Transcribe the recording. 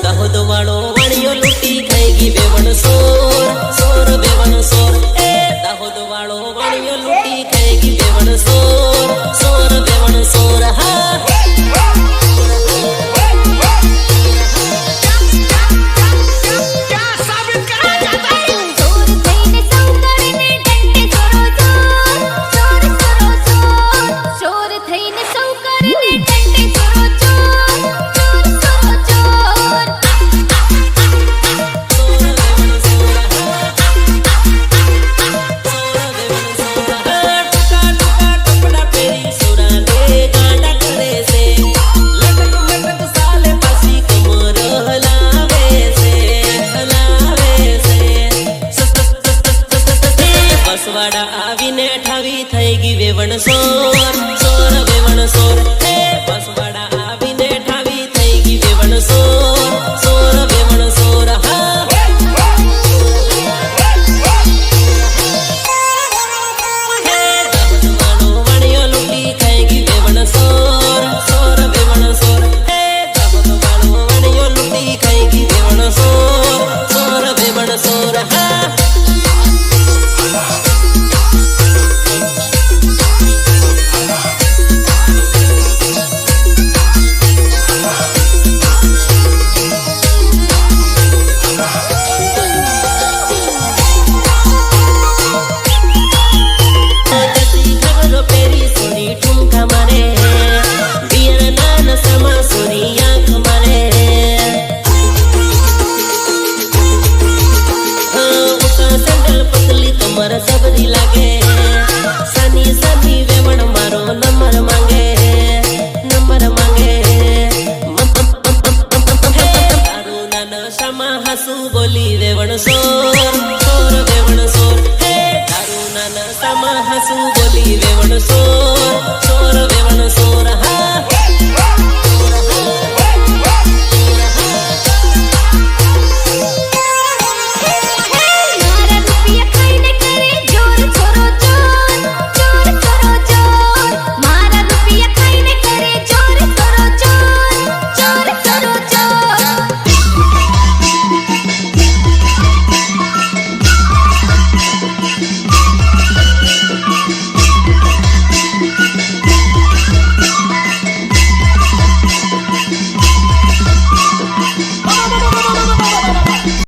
દાહોદ વાળો વાણીઓ લૂટી ખાઈ બેવણ સોર સોર બેવણ સોર એ દાહોદ વાળો વાણીઓ લૂટી ખાઈ બેવણ સોર સોર બેવણ સોર હા આવીને ઠાવી થઈ ગઈ વેવણ સોર સોર વેવણ સોર હે બસવાડા આવીને ઠાવી થઈ ગઈ વેવણ સોર સોર વેવણ સોર હા હે દાહોદ વાળો વાણીઓ લૂટી ખાઈ ગઈ વેવણ સોર સોર વેવણ સોર હે દાહોદ વાળો વાણીઓ લૂટી ખાઈ ગઈ વેવણ સોર સોર વેવણ સોર હા सबरी लागे सनी सनी वेवण मारो नंबर मांगे तारू नाना शमा हसू बोली वेवण सो